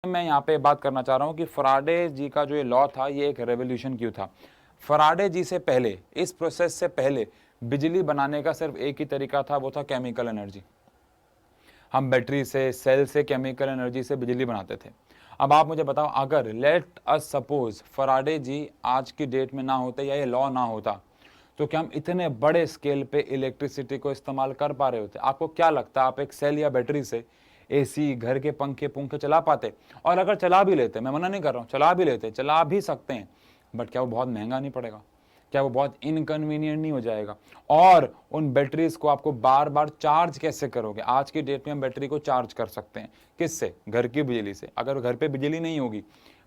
मैं यहाँ पे बात करना चाह रहा हूँ कि फराडे जी का जो ये लॉ था ये एक रेवोल्यूशन क्यों था। फराडे जी से पहले, इस प्रोसेस से पहले बिजली बनाने का सिर्फ एक ही तरीका था, वो था केमिकल एनर्जी। हम बैटरी से, सेल से, केमिकल एनर्जी से बिजली बनाते थे। अब आप मुझे बताओ, अगर लेट अस सपोज फराडे जी आज की डेट में ना होते या ये लॉ ना होता, तो क्या हम इतने बड़े स्केल पे इलेक्ट्रिसिटी को इस्तेमाल कर पा रहे होते? आपको क्या लगता है आप एक सेल या बैटरी से एसी, घर के पंखे पुंखे चला पाते? और अगर चला भी लेते, मैं मना नहीं कर रहा हूँ, चला भी लेते, चला भी सकते हैं, बट क्या वो बहुत महंगा नहीं पड़ेगा? क्या वो बहुत इनकन्वीनियंट नहीं हो जाएगा? और उन बैटरीज को आपको बार बार चार्ज कैसे करोगे? आज की डेट में हम बैटरी को चार्ज कर सकते हैं, किससे? घर की बिजली से। अगर घर पे बिजली नहीं होगी,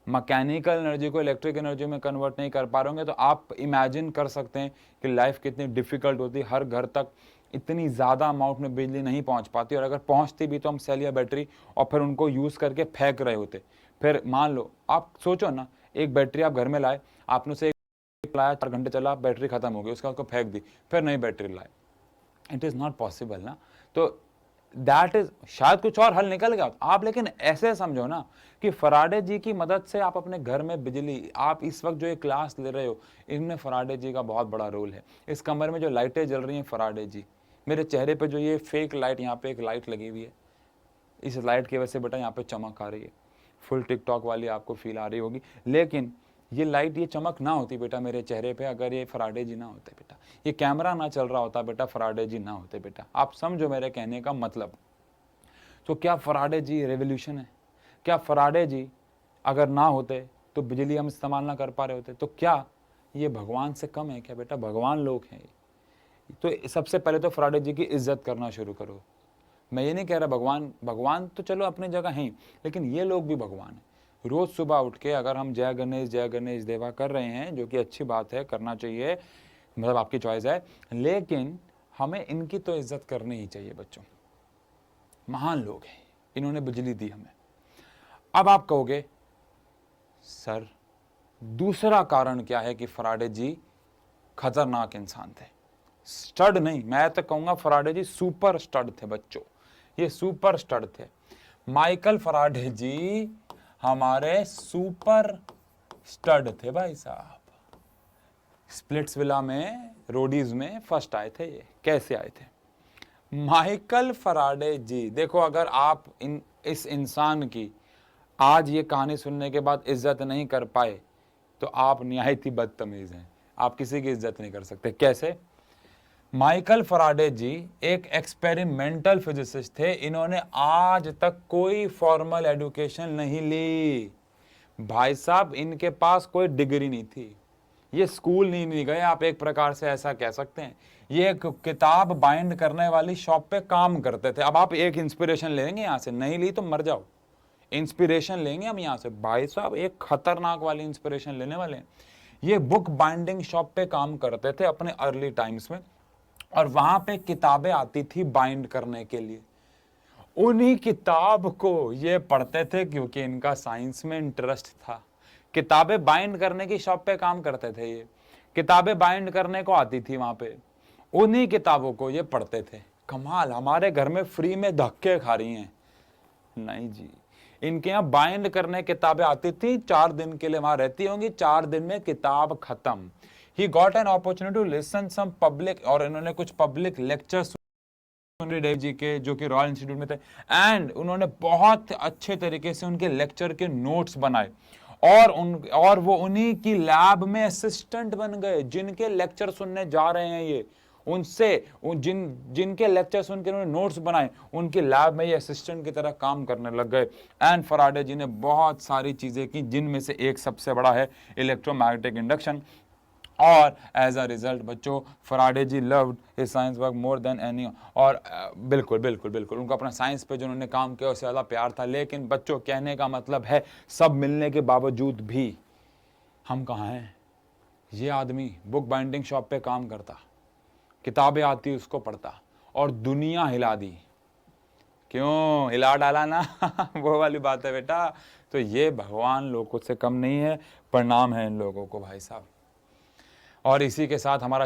मैकेनिकल एनर्जी को इलेक्ट्रिक एनर्जी में कन्वर्ट नहीं कर पा रहे होंगे, तो आप इमेजिन कर सकते हैं कि लाइफ कितनी डिफिकल्ट होती। हर घर तक इतनी ज़्यादा अमाउंट में बिजली नहीं पहुंच पाती, और अगर पहुंचती भी तो हम सेल या बैटरी और फिर उनको यूज़ करके फेंक रहे होते। फिर मान लो, आप सोचो ना, एक बैटरी आप घर में लाए, आपने उसे लाया, 4 घंटे चला, बैटरी खत्म हो गई, उसका उसको फेंक दी, फिर नई बैटरी लाए। इट इज़ नॉट पॉसिबल ना। तो दैट इज, शायद कुछ और हल निकल गया आप, लेकिन ऐसे समझो ना कि फराडे जी की मदद से आप अपने घर में बिजली, आप इस वक्त जो ये क्लास ले रहे हो, इनमें फराडे जी का बहुत बड़ा रोल है। इस कमरे में जो लाइटें जल रही हैं, फराडे जी, मेरे चेहरे पे जो ये फेक लाइट, यहाँ पे एक लाइट लगी हुई है, इस लाइट की वजह से बेटा यहाँ पे चमक आ रही है, फुल टिकटॉक वाली आपको फील आ रही होगी। लेकिन ये लाइट, ये चमक ना होती बेटा मेरे चेहरे पे, अगर ये फराडे जी ना होते बेटा, ये कैमरा ना चल रहा होता बेटा, फराडे जी ना होते बेटा। आप समझो मेरे कहने का मतलब। तो क्या फराडे जी रेवोल्यूशन है? क्या फराडे जी अगर ना होते तो बिजली हम इस्तेमाल ना कर पा रहे होते? तो क्या ये भगवान से कम है क्या बेटा? भगवान लोग हैं। तो सबसे पहले तो फराडे जी की इज्जत करना शुरू करो। मैं ये नहीं कह रहा भगवान तो चलो अपनी जगह हैं, लेकिन ये लोग भी भगवान हैं। रोज सुबह उठ के अगर हम जय गणेश देवा कर रहे हैं, जो कि अच्छी बात है, करना चाहिए, मतलब आपकी चॉइस है, लेकिन हमें इनकी तो इज्जत करनी ही चाहिए बच्चों। महान लोग हैं, इन्होंने बिजली दी हमें। अब आप कहोगे सर दूसरा कारण क्या है कि फराडे जी खतरनाक इंसान थे? स्टड नहीं, मैं तो कहूंगा फराडे जी सुपर स्टड थे बच्चों, ये सुपर स्टड थे। माइकल फराडे जी हमारे सुपर स्टड थे भाई साहब। स्प्लिट्सविला में, रोडीज में फर्स्ट आए थे। ये कैसे आए थे? माइकल फराडे जी, देखो, अगर आप इस इंसान की आज ये कहानी सुनने के बाद इज्जत नहीं कर पाए, तो आप निहायत ही बदतमीज हैं। आप किसी की इज्जत नहीं कर सकते। कैसे? माइकल फराडे जी एक एक्सपेरिमेंटल फिजिसिस्ट थे। इन्होंने आज तक कोई फॉर्मल एजुकेशन नहीं ली भाई साहब, इनके पास कोई डिग्री नहीं थी, ये स्कूल नहीं गए, आप एक प्रकार से ऐसा कह सकते हैं। ये एक किताब बाइंड करने वाली शॉप पे काम करते थे। अब आप एक इंस्पिरेशन लेंगे यहाँ से, नहीं ली तो मर जाओ। इंस्पिरेशन लेंगे हम यहाँ से, भाई साहब एक खतरनाक वाली इंस्पिरेशन लेने वाले हैं। ये बुक बाइंडिंग शॉप पे काम करते थे अपने अर्ली टाइम्स में, और वहां पे किताबें आती थी बाइंड करने के लिए। उन्हीं किताब को ये पढ़ते थे क्योंकि इनका साइंस में इंटरेस्ट था। किताबें बाइंड करने की शॉप पे काम करते थे, ये किताबें बाइंड करने को आती थी वहां पे, उन्हीं किताबों को ये पढ़ते थे। कमाल, हमारे घर में फ्री में धक्के खा रही हैं? नहीं जी, इनके यहाँ बाइंड करने किताबें आती थी, 4 दिन के लिए वहां रहती होंगी, 4 दिन में किताब खत्म। He got an opportunity to listen some public, और इन्होंने कुछ पब्लिक लेक्चर्स डेव जी के, जो कि रॉयल इंस्टीट्यूट में थे, एंड उन्होंने बहुत अच्छे तरीके से उनके लेक्चर के नोट्स बनाए, और वो उन्हीं की लैब में असिस्टेंट बन गए। जिनके लेक्चर सुनने जा रहे हैं ये, उनसे जिनके लेक्चर सुन के उन्होंने नोट्स बनाए, उनकी लैब में ये असिस्टेंट की तरह काम करने लग गए। एंड फराडे जी ने बहुत सारी चीजें की, जिनमें से एक सबसे बड़ा है इलेक्ट्रोमैग्नेटिक इंडक्शन। और एज अ रिजल्ट बच्चों, Faraday ji loved his science work more than any, और बिल्कुल बिल्कुल बिल्कुल उनको अपना साइंस पे जो उन्होंने काम किया उससे ज़्यादा प्यार था। लेकिन बच्चों, कहने का मतलब है, सब मिलने के बावजूद भी हम कहाँ हैं? ये आदमी बुक बाइंडिंग शॉप पे काम करता, किताबें आती उसको पढ़ता, और दुनिया हिला दी। क्यों हिला डाला ना? वो वाली बात है बेटा। तो ये भगवान लोगों से कम नहीं है, प्रणाम है इन लोगों को भाई साहब। और इसी के साथ हमारा